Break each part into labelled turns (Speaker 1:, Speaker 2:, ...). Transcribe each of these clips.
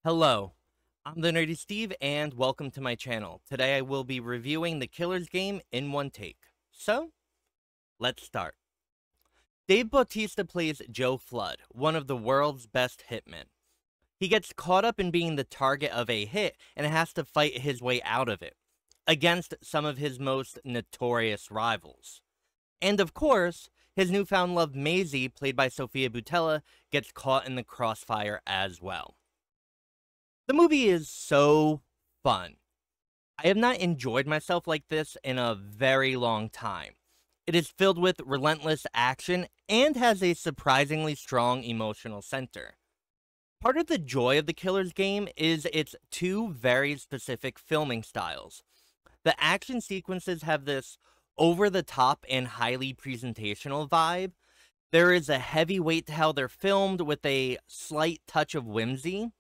Speaker 1: Hello, I'm TheNerdySteve and welcome to my channel. Today I will be reviewing The Killer's Game in one take. So, let's start. Dave Bautista plays Joe Flood, one of the world's best hitmen. He gets caught up in being the target of a hit and has to fight his way out of it, against some of his most notorious rivals. And of course, his newfound love Maisie, played by Sofie Boutella, gets caught in the crossfire as well. The movie is so fun. I have not enjoyed myself like this in a very long time. It is filled with relentless action and has a surprisingly strong emotional center. Part of the joy of The Killer's Game is its two very specific filming styles. The action sequences have this over-the-top and highly presentational vibe. There is a heavy weight to how they're filmed with a slight touch of whimsy.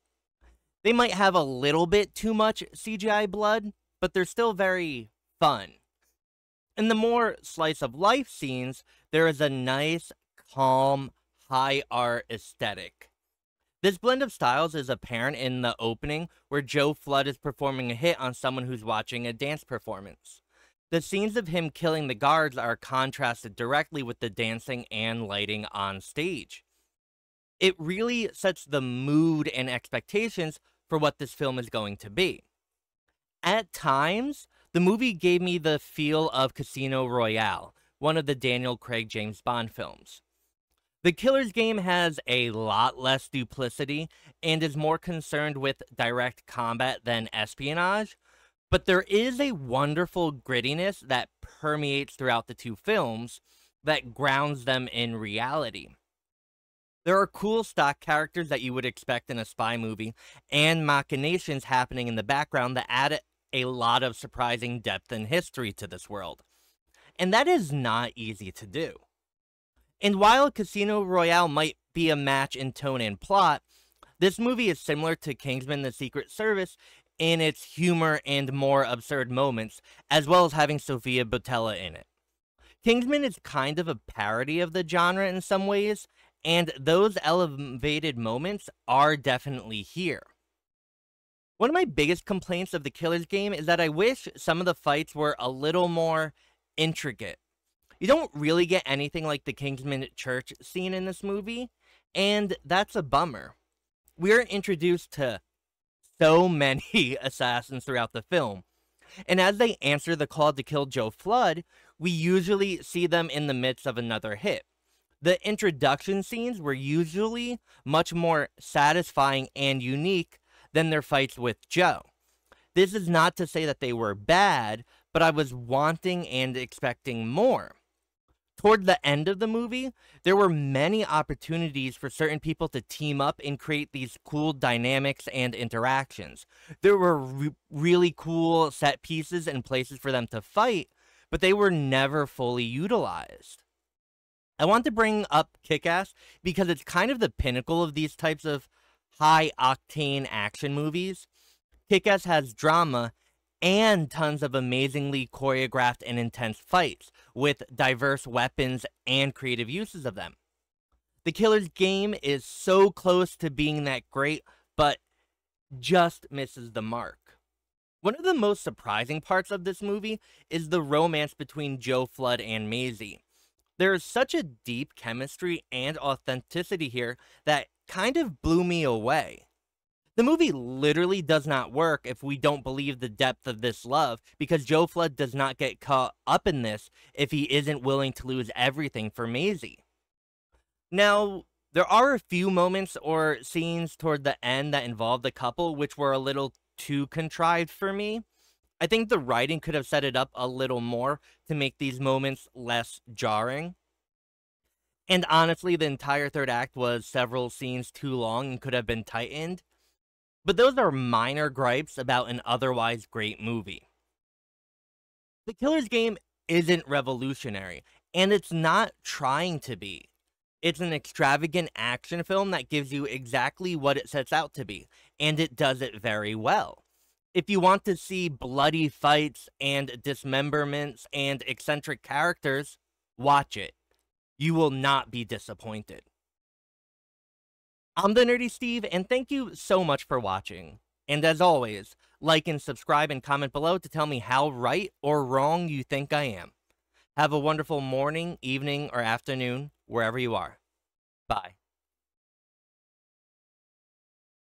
Speaker 1: They might have a little bit too much CGI blood, but they're still very fun. In the more slice of life scenes, there is a nice, calm, high art aesthetic. This blend of styles is apparent in the opening, where Joe Flood is performing a hit on someone who's watching a dance performance. The scenes of him killing the guards are contrasted directly with the dancing and lighting on stage. It really sets the mood and expectations for what this film is going to be. At times, the movie gave me the feel of Casino Royale, one of the Daniel Craig James Bond films. The Killer's Game has a lot less duplicity and is more concerned with direct combat than espionage, but there is a wonderful grittiness that permeates throughout the two films that grounds them in reality. There are cool stock characters that you would expect in a spy movie, and machinations happening in the background that add a lot of surprising depth and history to this world. And that is not easy to do. And while Casino Royale might be a match in tone and plot, this movie is similar to Kingsman: The Secret Service in its humor and more absurd moments, as well as having Sofie Boutella in it. Kingsman is kind of a parody of the genre in some ways, and those elevated moments are definitely here. One of my biggest complaints of The Killer's Game is that I wish some of the fights were a little more intricate. You don't really get anything like the Kingsman church scene in this movie, and that's a bummer. We are introduced to so many assassins throughout the film, and as they answer the call to kill Joe Flood, we usually see them in the midst of another hit. The introduction scenes were usually much more satisfying and unique than their fights with Joe. This is not to say that they were bad, but I was wanting and expecting more. Toward the end of the movie, there were many opportunities for certain people to team up and create these cool dynamics and interactions. There were really cool set pieces and places for them to fight, but they were never fully utilized. I want to bring up Kick-Ass because it's kind of the pinnacle of these types of high-octane action movies. Kick-Ass has drama and tons of amazingly choreographed and intense fights, with diverse weapons and creative uses of them. The Killer's Game is so close to being that great, but just misses the mark. One of the most surprising parts of this movie is the romance between Joe Flood and Maisie. There is such a deep chemistry and authenticity here that kind of blew me away. The movie literally does not work if we don't believe the depth of this love, because Joe Flood does not get caught up in this if he isn't willing to lose everything for Maisie. Now, there are a few moments or scenes toward the end that involve the couple which were a little too contrived for me. I think the writing could have set it up a little more to make these moments less jarring. And honestly, the entire third act was several scenes too long and could have been tightened. But those are minor gripes about an otherwise great movie. The Killer's Game isn't revolutionary, and it's not trying to be. It's an extravagant action film that gives you exactly what it sets out to be, and it does it very well. If you want to see bloody fights and dismemberments and eccentric characters, watch it. You will not be disappointed. I'm the Nerdy Steve, and thank you so much for watching. And as always, like and subscribe and comment below to tell me how right or wrong you think I am. Have a wonderful morning, evening, or afternoon, wherever you are. Bye.